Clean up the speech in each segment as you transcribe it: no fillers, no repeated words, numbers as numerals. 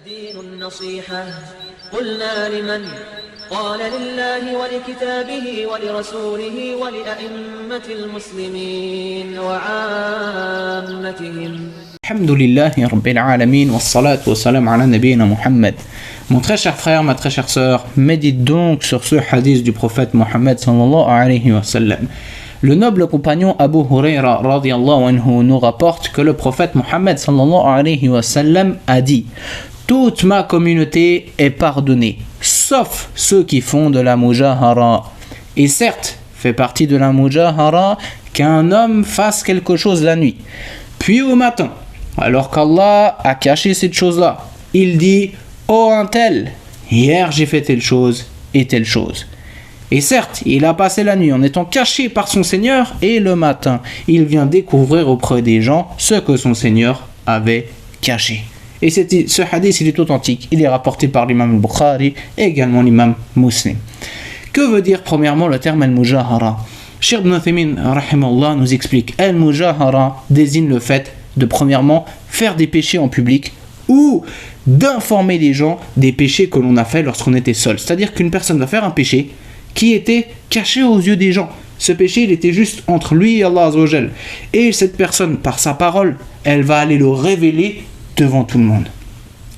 الدين النصيحة قلنا لمن قال لله ولكتابه ولرسوله ولأئمة المسلمين وعامتهم. Alhamdulillahi Rabbil Alamin wa salatu wa salam ala nabiyyina Muhammad. Mon très cher frère, ma très chère sœur, médite donc sur ce hadith du prophète Mohammed sallallahu alayhi wa sallam. Le noble compagnon Abu Huraira radiyallahu anhu nous rapporte que le prophète Mohammed sallallahu alayhi wa sallam a dit: toute ma communauté est pardonnée, sauf ceux qui font de la mujahara. Et certes, fait partie de la mujahara qu'un homme fasse quelque chose la nuit, puis au matin, alors qu'Allah a caché cette chose-là, il dit: oh un tel, hier j'ai fait telle chose et telle chose. Et certes, il a passé la nuit en étant caché par son Seigneur, et le matin, il vient découvrir auprès des gens ce que son Seigneur avait caché. Et ce hadith, il est authentique, il est rapporté par l'imam al-Bukhari et également l'imam Muslim. Que veut dire premièrement le terme al-mujahara? Cheikh Ibn Uthaymin rahimahullah nous explique: al-mujahara désigne le fait de premièrement faire des péchés en public ou d'informer les gens des péchés que l'on a fait lorsqu'on était seul. C'est-à-dire qu'une personne va faire un péché qui était caché aux yeux des gens. Ce péché, il était juste entre lui et Allah Azza wa Jal. Et cette personne, par sa parole, elle va aller le révéler devant tout le monde.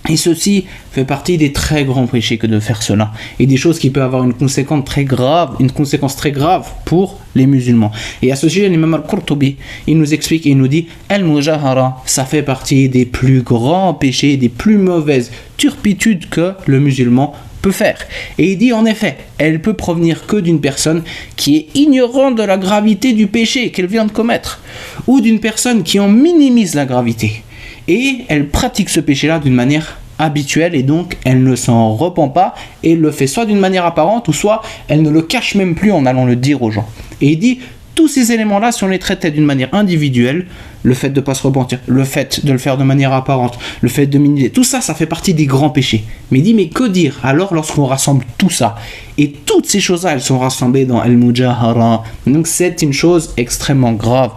Et ceci fait partie des très grands péchés que de faire cela. Et des choses qui peuvent avoir une conséquence très grave pour les musulmans. Et à ce sujet, l'imam al-Qurtubi, il nous explique et il nous dit: al-mujahara, ça fait partie des plus grands péchés, des plus mauvaises turpitudes que le musulman peut faire. Et il dit en effet, elle peut provenir que d'une personne qui est ignorante de la gravité du péché qu'elle vient de commettre, ou d'une personne qui en minimise la gravité. Et elle pratique ce péché-là d'une manière habituelle, et donc elle ne s'en repent pas et le fait soit d'une manière apparente ou soit elle ne le cache même plus en allant le dire aux gens. Et il dit: tous ces éléments-là, si on les traitait d'une manière individuelle, le fait de ne pas se repentir, le fait de le faire de manière apparente, le fait de minimiser, tout ça, ça fait partie des grands péchés. Mais il dit: mais que dire alors lorsqu'on rassemble tout ça? Et toutes ces choses-là, elles sont rassemblées dans al-mujahara. Donc c'est une chose extrêmement grave.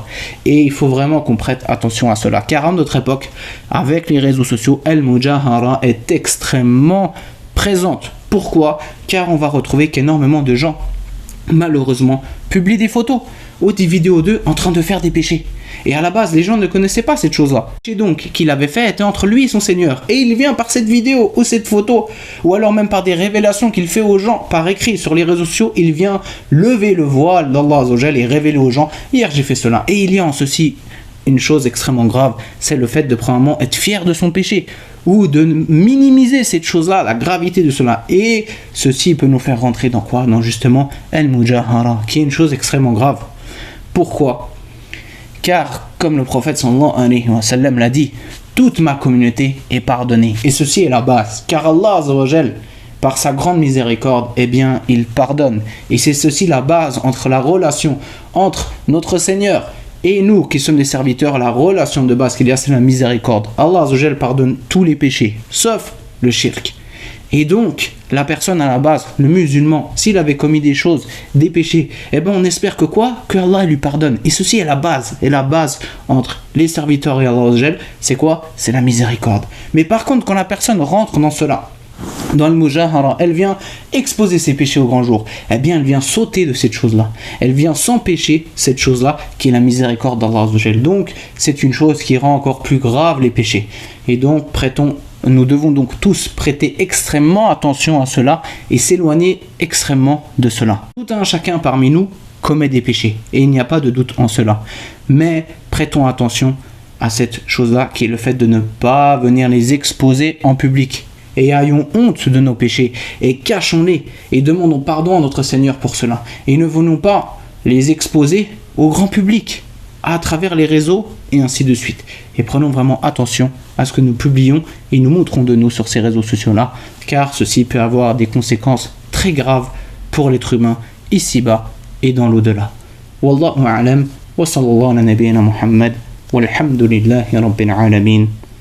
Et il faut vraiment qu'on prête attention à cela. Car à notre époque, avec les réseaux sociaux, al-mujahara est extrêmement présente. Pourquoi? Car on va retrouver qu'énormément de gens, malheureusement, publient des photos ou des vidéos d'eux en train de faire des péchés. Et à la base, les gens ne connaissaient pas cette chose-là. Et donc, qu'il avait fait était entre lui et son Seigneur. Et il vient par cette vidéo ou cette photo, ou alors même par des révélations qu'il fait aux gens par écrit sur les réseaux sociaux, il vient lever le voile d'Allah Azza wa Jal et révéler aux gens: hier j'ai fait cela. Et il y a en ceci une chose extrêmement grave, c'est le fait de premièrement être fier de son péché, ou de minimiser cette chose-là, la gravité de cela. Et ceci peut nous faire rentrer dans quoi? Dans justement al-mujahara, qui est une chose extrêmement grave. Pourquoi? Car, comme le prophète sallallahu alayhi wa sallam l'a dit, toute ma communauté est pardonnée. Et ceci est la base. Car Allah Azza wa Jal, par sa grande miséricorde, eh bien, il pardonne. Et c'est ceci la base entre la relation entre notre Seigneur et nous qui sommes des serviteurs. La relation de base qu'il y a, c'est la miséricorde. Allah Azza wa Jal pardonne tous les péchés, sauf le shirk. Et donc, la personne à la base, le musulman, s'il avait commis des choses, des péchés, eh bien on espère que quoi? Que Allah lui pardonne. Et ceci est la base. Et la base entre les serviteurs et Allah, c'est quoi? C'est la miséricorde. Mais par contre, quand la personne rentre dans cela, dans le mujahara, elle vient exposer ses péchés au grand jour, eh bien elle vient sauter de cette chose-là. Elle vient s'empêcher cette chose-là qui est la miséricorde d'Allah. Donc, c'est une chose qui rend encore plus grave les péchés. Et donc, nous devons donc tous prêter extrêmement attention à cela et s'éloigner extrêmement de cela. Tout un chacun parmi nous commet des péchés et il n'y a pas de doute en cela. Mais prêtons attention à cette chose-là qui est le fait de ne pas venir les exposer en public. Et ayons honte de nos péchés et cachons-les et demandons pardon à notre Seigneur pour cela. Et ne venons pas les exposer au grand public à travers les réseaux et ainsi de suite. Et prenons vraiment attention à ce que nous publions et nous montrons de nous sur ces réseaux sociaux-là, car ceci peut avoir des conséquences très graves pour l'être humain ici-bas et dans l'au-delà. Wallahu a'lam wa sallallahu ala nabiyyina Muhammad walhamdulillahi rabbil alamin.